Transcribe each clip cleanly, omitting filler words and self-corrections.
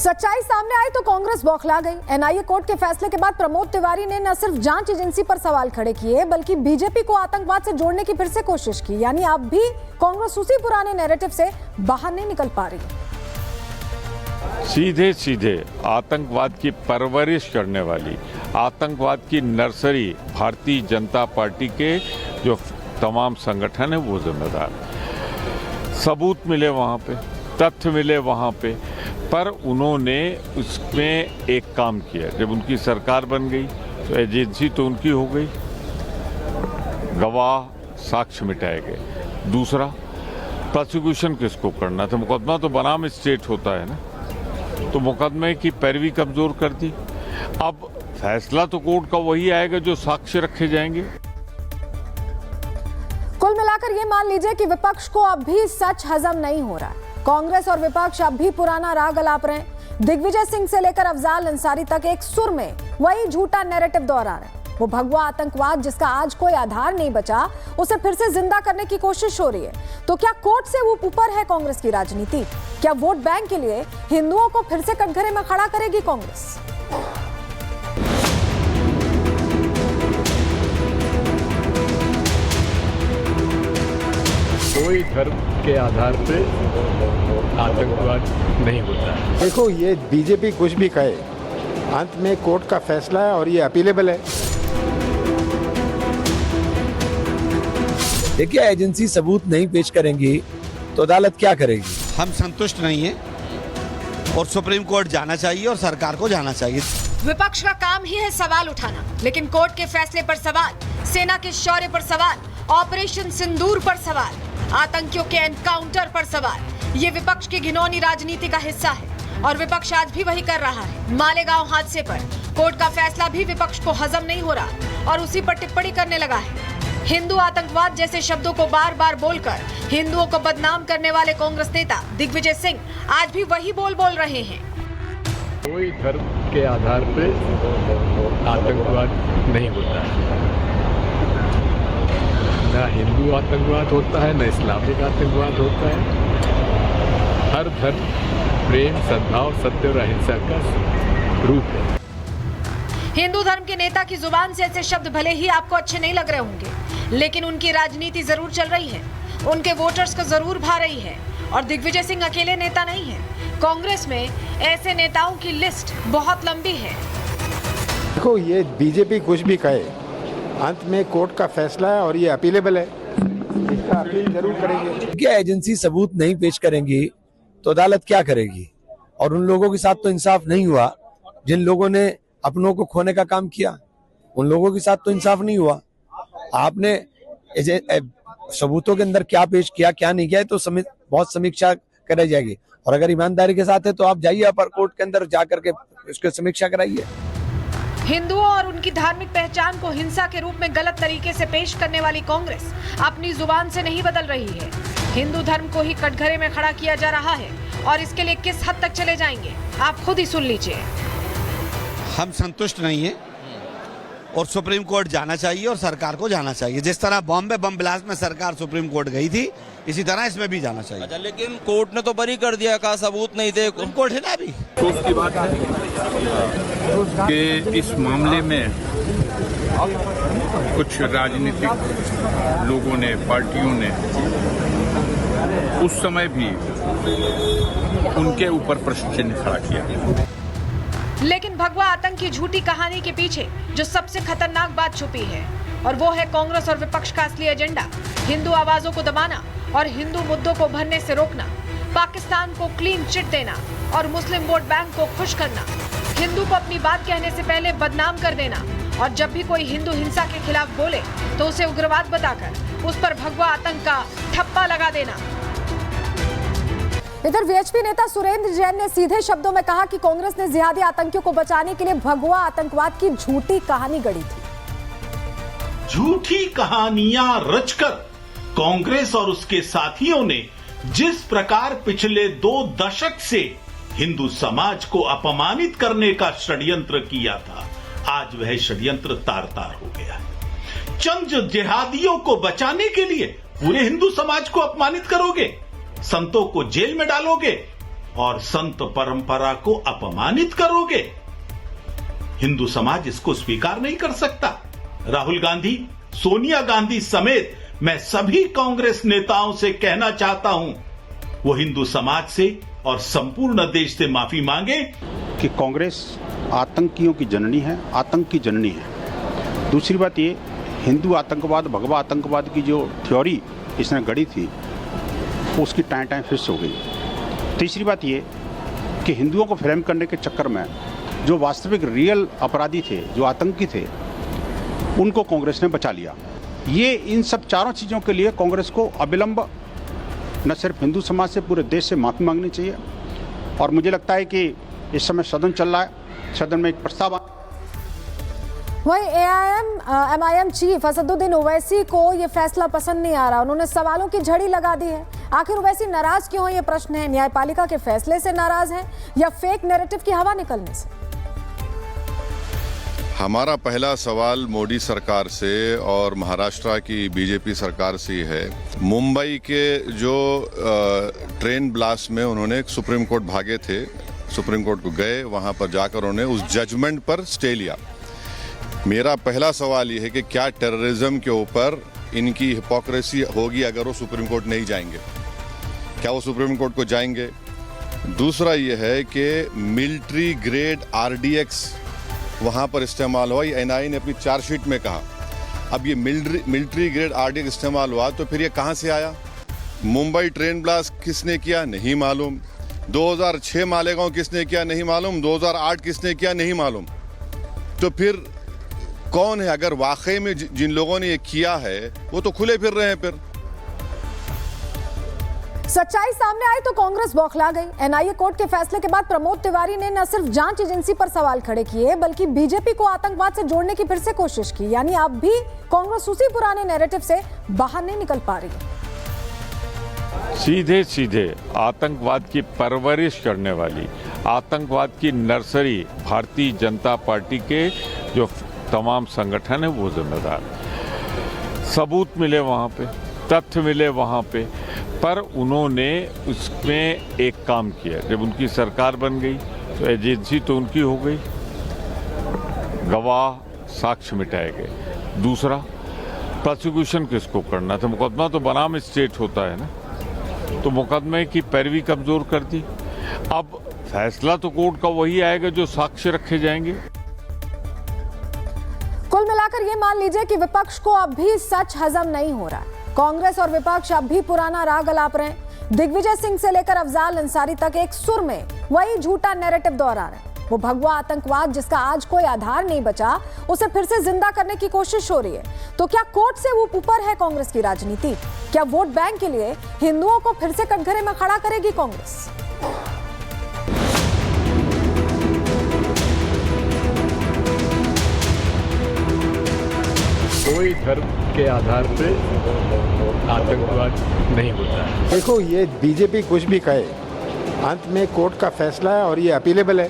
सच्चाई सामने आई तो कांग्रेस बौखला गई। एनआईए कोर्ट के फैसले के बाद प्रमोद तिवारी ने न सिर्फ जांच एजेंसी पर सवाल खड़े किए बल्कि बीजेपी को आतंकवाद से जोड़ने की फिर से कोशिश की। यानी अब भी कांग्रेस उसी पुराने नैरेटिव से बाहर नहीं निकल पा रही। सीधे सीधे आतंकवाद की परवरिश करने वाली, आतंकवाद की नर्सरी भारतीय जनता पार्टी के जो तमाम संगठन है वो जिम्मेदार। सबूत मिले वहाँ पे, तथ्य मिले वहाँ पे, पर उन्होंने उसमें एक काम किया। जब उनकी सरकार बन गई तो एजेंसी तो उनकी हो गई, गवाह साक्ष्य मिटाए गए। दूसरा, प्रोसिक्यूशन किसको करना था? मुकदमा तो बनाम स्टेट होता है ना, तो मुकदमे की पैरवी कमजोर कर दी। अब फैसला तो कोर्ट का वही आएगा जो साक्ष्य रखे जाएंगे। कुल मिलाकर ये मान लीजिए कि विपक्ष को अब भी सच हजम नहीं हो रहा। कांग्रेस और विपक्ष अब भी पुराना राग अलाप रहे हैं। दिग्विजय सिंह से लेकर अफजाल अंसारी तक एक सुर में वही झूठा नैरेटिव दोहरा रहे हैं। वो भगवा आतंकवाद जिसका आज कोई आधार नहीं बचा, उसे फिर से जिंदा करने की कोशिश हो रही है। तो क्या कोर्ट से वो ऊपर है कांग्रेस की राजनीति? क्या वोट बैंक के लिए हिंदुओं को फिर से कटघरे में खड़ा करेगी कांग्रेस? कोई धर्म के आधार पे आतंकवाद नहीं होता है। देखो, ये बीजेपी कुछ भी कहे, अंत में कोर्ट का फैसला है और ये अपीलेबल है। देखिए, एजेंसी सबूत नहीं पेश करेंगी तो अदालत क्या करेगी? हम संतुष्ट नहीं हैं और सुप्रीम कोर्ट जाना चाहिए और सरकार को जाना चाहिए। विपक्ष का काम ही है सवाल उठाना, लेकिन कोर्ट के फैसले पर सवाल, सेना के शौर्य पर सवाल, ऑपरेशन सिंदूर पर सवाल, आतंकियों के एनकाउंटर पर सवाल। ये विपक्ष की घिनौनी राजनीति का हिस्सा है और विपक्ष आज भी वही कर रहा है। मालेगांव हादसे पर कोर्ट का फैसला भी विपक्ष को हजम नहीं हो रहा और उसी पर टिप्पणी करने लगा है। हिंदू आतंकवाद जैसे शब्दों को बार बार बोलकर हिंदुओं को बदनाम करने वाले कांग्रेस नेता दिग्विजय सिंह आज भी वही बोल रहे हैं। कोई धर्म के आधार पे आतंकवाद नहीं होता है। ना हिंदू आतंकवाद होता है, ना इस्लामिक आतंकवाद होता है। हर धर्म प्रेम, सद्भाव, सत्य और अहिंसा का रूप है। हिंदू धर्म के नेता की जुबान से ऐसे शब्द भले ही आपको अच्छे नहीं लग रहे होंगे, लेकिन उनकी राजनीति जरूर चल रही है, उनके वोटर्स को जरूर भा रही है। और दिग्विजय सिंह अकेले नेता नहीं है, कांग्रेस में ऐसे नेताओं की लिस्ट बहुत लंबी है। देखो, ये बीजेपी कुछ भी कहे, अंत में कोर्ट का फैसला है और ये अपीलेबल है। इसका अपील जरूर करेंगे। क्या एजेंसी सबूत नहीं पेश करेंगी तो अदालत क्या करेगी? और उन लोगों के साथ तो इंसाफ नहीं हुआ जिन लोगों ने अपनों को खोने का काम किया। उन लोगों के साथ तो इंसाफ नहीं हुआ। आपने सबूतों के अंदर क्या पेश किया, क्या नहीं किया, तो बहुत समीक्षा कराई जाएगी। और अगर ईमानदारी के साथ है तो आप जाइए अपर कोर्ट के अंदर जाकर के उसकी समीक्षा कराइए। हिंदुओं और उनकी धार्मिक पहचान को हिंसा के रूप में गलत तरीके से पेश करने वाली कांग्रेस अपनी जुबान से नहीं बदल रही है। हिंदू धर्म को ही कटघरे में खड़ा किया जा रहा है और इसके लिए किस हद तक चले जाएंगे आप खुद ही सुन लीजिए। हम संतुष्ट नहीं हैं और सुप्रीम कोर्ट जाना चाहिए और सरकार को जाना चाहिए। जिस तरह बॉम्बे बम ब्लास्ट में सरकार सुप्रीम कोर्ट गई थी, इसी तरह इसमें भी जाना चाहिए। अच्छा, लेकिन कोर्ट ने तो बरी कर दिया, कहा सबूत नहीं थे। कोर्ट है ना अभी। कोर्ट की बात है कि इस मामले में कुछ राजनीतिक लोगों ने, पार्टियों ने उस समय भी उनके ऊपर प्रश्न चिन्ह खड़ा किया। लेकिन भगवा आतंक की झूठी कहानी के पीछे जो सबसे खतरनाक बात छुपी है, और वो है कांग्रेस और विपक्ष का असली एजेंडा, हिंदू आवाजों को दबाना और हिंदू मुद्दों को भरने से रोकना, पाकिस्तान को क्लीन चिट देना और मुस्लिम वोट बैंक को खुश करना, हिंदू को अपनी बात कहने से पहले बदनाम कर देना, और जब भी कोई हिंदू हिंसा के खिलाफ बोले तो उसे उग्रवाद बताकर उस पर भगवा आतंक का ठप्पा लगा देना। इधर वीएचपी नेता सुरेंद्र जैन ने सीधे शब्दों में कहा कि कांग्रेस ने जिहादी आतंकियों को बचाने के लिए भगवा आतंकवाद की झूठी कहानी गढ़ी थी। झूठी कहानियां रचकर कांग्रेस और उसके साथियों ने जिस प्रकार पिछले 2 दशक से हिंदू समाज को अपमानित करने का षड्यंत्र किया था, आज वह षड्यंत्र तार-तार हो गया है। चंद जिहादियों को बचाने के लिए पूरे हिंदू समाज को अपमानित करोगे, संतों को जेल में डालोगे, और संत परंपरा को अपमानित करोगे? हिंदू समाज इसको स्वीकार नहीं कर सकता। राहुल गांधी, सोनिया गांधी समेत मैं सभी कांग्रेस नेताओं से कहना चाहता हूं, वो हिंदू समाज से और संपूर्ण देश से माफी मांगे कि कांग्रेस आतंकियों की जननी है, आतंक की जननी है। दूसरी बात ये, हिंदू आतंकवाद, भगवा आतंकवाद की जो थ्योरी इसने गढ़ी थी उसकी टाइम फिक्स हो गई। तीसरी बात ये कि हिंदुओं को फ्रेम करने के चक्कर में जो वास्तविक रियल अपराधी थे, जो आतंकी थे, उनको कांग्रेस ने बचा लिया। ये इन सब चारों चीज़ों के लिए कांग्रेस को अविलंब न सिर्फ हिंदू समाज से, पूरे देश से माफ़ी मांगनी चाहिए। और मुझे लगता है कि इस समय सदन चल रहा है, सदन में एक प्रस्ताव वही एमआईएम चीफ असदुद्दीन ओवैसी को ये फैसला पसंद नहीं आ रहा। उन्होंने सवालों की झड़ी लगा दी है। आखिर ओवैसी नाराज क्यों है, ये प्रश्न है। न्यायपालिका के फैसले से नाराज है या फेक नैरेटिव की हवा निकलने से? हमारा पहला सवाल मोदी सरकार से और महाराष्ट्र की बीजेपी सरकार से है। मुंबई के जो ट्रेन ब्लास्ट में उन्होंने सुप्रीम कोर्ट भागे थे, सुप्रीम कोर्ट को गए, वहां पर जाकर उन्होंने उस जजमेंट पर स्टे लिया। मेरा पहला सवाल ये है कि क्या टेररिज्म के ऊपर इनकी हिपोक्रेसी होगी अगर वो सुप्रीम कोर्ट नहीं जाएंगे? क्या वो सुप्रीम कोर्ट को जाएंगे? दूसरा ये है कि मिलिट्री ग्रेड आरडीएक्स वहाँ पर इस्तेमाल हुआ, ये एनआईए ने अपनी चार्जशीट में कहा। अब ये मिलिट्री ग्रेड आरडीएक्स इस्तेमाल हुआ तो फिर ये कहाँ से आया? मुंबई ट्रेन ब्लास्ट किसने किया नहीं मालूम, 2006 मालेगांव किसने किया नहीं मालूम, 2008 किसने किया नहीं मालूम। तो फिर कौन है? अगर वाकई में जिन लोगों ने ये किया है वो तो खुले फिर रहे हैं। फिर सच्चाई सामने आई तो कांग्रेस बौखला गई। एनआईए कोर्ट के फैसले के बाद प्रमोद तिवारी ने न सिर्फ जांच एजेंसी पर सवाल खड़े किए बल्कि बीजेपी को आतंकवाद से जोड़ने की फिर से कोशिश की। यानी अब भी कांग्रेस उसी पुराने नैरेटिव से बाहर नहीं निकल पा रही है। सीधे सीधे आतंकवाद की परवरिश करने वाली, आतंकवाद की नर्सरी भारतीय जनता पार्टी के जो तमाम संगठन है वो जिम्मेदार। सबूत मिले वहाँ पे, तथ्य मिले वहाँ पे, पर उन्होंने उसमें एक काम किया। जब उनकी सरकार बन गई तो एजेंसी तो उनकी हो गई, गवाह साक्ष्य मिटाए गए। दूसरा, प्रोसिक्यूशन किसको करना था? मुकदमा तो बनाम स्टेट होता है ना, तो मुकदमे की पैरवी कमजोर कर दी। अब फैसला तो कोर्ट का वही आएगा जो साक्ष्य रखे जाएंगे। कुल मिलाकर ये मान लीजिए कि विपक्ष को अब भी सच हजम नहीं हो रहा। कांग्रेस और विपक्ष अब भी पुराना राग अलाप रहे हैं। दिग्विजय सिंह से लेकर अफजाल अंसारी तक एक सुर में वही झूठा नैरेटिव दोहरा रहे हैं। वो भगवा आतंकवाद जिसका आज कोई आधार नहीं बचा, उसे फिर से जिंदा करने की कोशिश हो रही है। तो क्या कोर्ट से वो ऊपर है कांग्रेस की राजनीति? क्या वोट बैंक के लिए हिंदुओं को फिर से कटघरे में खड़ा करेगी कांग्रेस? कोई धर्म के आधार पे आतंकवाद नहीं होता है। देखो, ये बीजेपी कुछ भी कहे, अंत में कोर्ट का फैसला है और ये अपीलेबल है।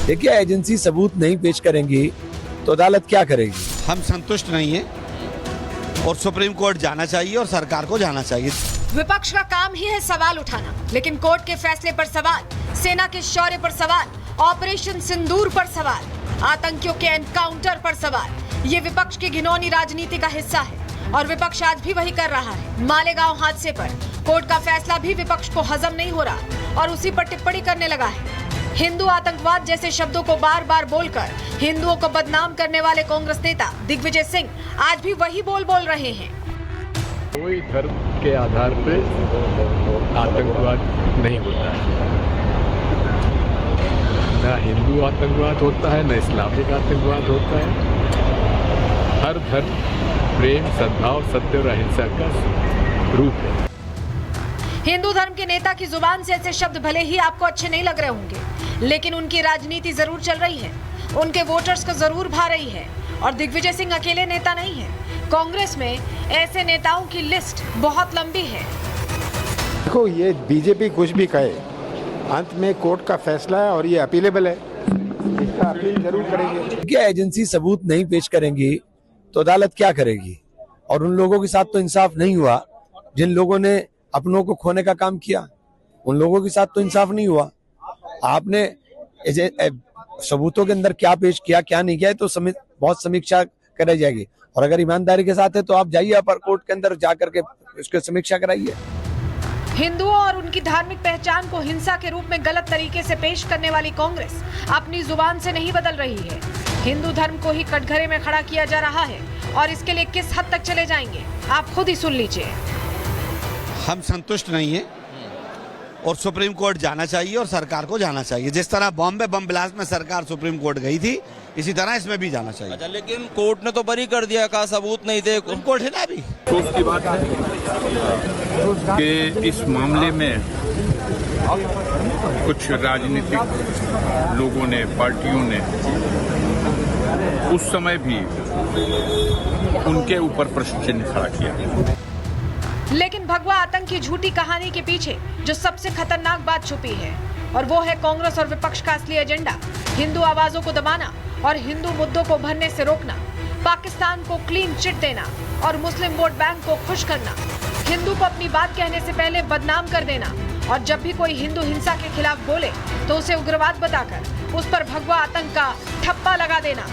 देखिए, एजेंसी सबूत नहीं पेश करेंगी तो अदालत क्या करेगी? हम संतुष्ट नहीं है और सुप्रीम कोर्ट जाना चाहिए और सरकार को जाना चाहिए। विपक्ष का काम ही है सवाल उठाना, लेकिन कोर्ट के फैसले पर सवाल, सेना के शौर्य पर सवाल, ऑपरेशन सिंदूर पर सवाल, आतंकियों के एनकाउंटर पर सवाल। ये विपक्ष की घिनौनी राजनीति का हिस्सा है और विपक्ष आज भी वही कर रहा है। मालेगांव हादसे पर कोर्ट का फैसला भी विपक्ष को हजम नहीं हो रहा और उसी पर टिप्पणी करने लगा है। हिंदू आतंकवाद जैसे शब्दों को बार बार बोलकर हिंदुओं को बदनाम करने वाले कांग्रेस नेता दिग्विजय सिंह आज भी वही बोल रहे हैं। कोई धर्म के आधार पे आतंकवाद नहीं होता है। न हिंदू आतंकवाद होता है, न इस्लामिक आतंकवाद होता है। हर धर्म प्रेम, सद्भाव, सत्य और अहिंसा का रूप है। हिंदू धर्म के नेता की जुबान से ऐसे शब्द भले ही आपको अच्छे नहीं लग रहे होंगे, लेकिन उनकी राजनीति जरूर चल रही है, उनके वोटर्स को जरूर भा रही है। और दिग्विजय सिंह अकेले नेता नहीं है, कांग्रेस में ऐसे नेताओं की लिस्ट बहुत लंबी है। देखो, ये बीजेपी कुछ भी कहे, अंत में कोर्ट का फैसला है और ये अपीलेबल है, इसका अपील जरूर करेंगे। क्या एजेंसी सबूत नहीं पेश करेंगी तो अदालत क्या करेगी? और उन लोगों के साथ तो इंसाफ नहीं हुआ जिन लोगों ने अपनों को खोने का काम किया, उन लोगों के साथ तो इंसाफ नहीं हुआ। आपने सबूतों के अंदर क्या पेश किया क्या नहीं किया तो बहुत समीक्षा कराई जाएगी, और अगर ईमानदारी के साथ है तो आप जाइए अपर कोर्ट के अंदर जाकर के उसकी समीक्षा कराइए। हिंदुओं और उनकी धार्मिक पहचान को हिंसा के रूप में गलत तरीके से पेश करने वाली कांग्रेस अपनी जुबान से नहीं बदल रही है। हिंदू धर्म को ही कटघरे में खड़ा किया जा रहा है और इसके लिए किस हद तक चले जाएंगे आप खुद ही सुन लीजिए। हम संतुष्ट नहीं है और सुप्रीम कोर्ट जाना चाहिए और सरकार को जाना चाहिए। जिस तरह बॉम्बे बम ब्लास्ट में सरकार सुप्रीम कोर्ट गई थी, इसी तरह इसमें भी जाना चाहिए। अच्छा, लेकिन कोर्ट ने तो बरी कर दिया, कहा सबूत नहीं थे। कोर्ट है ना अभी। अफसोस की बात है कि इस मामले में कुछ राजनीतिक लोगों ने, पार्टियों ने उस समय भी उनके ऊपर प्रश्न चिन्ह खड़ा किया। लेकिन भगवा आतंक की झूठी कहानी के पीछे जो सबसे खतरनाक बात छुपी है, और वो है कांग्रेस और विपक्ष का असली एजेंडा, हिंदू आवाजों को दबाना और हिंदू मुद्दों को भरने से रोकना, पाकिस्तान को क्लीन चिट देना और मुस्लिम वोट बैंक को खुश करना, हिंदू को अपनी बात कहने से पहले बदनाम कर देना, और जब भी कोई हिंदू हिंसा के खिलाफ बोले तो उसे उग्रवाद बताकर उस पर भगवा आतंक का ठप्पा लगा देना।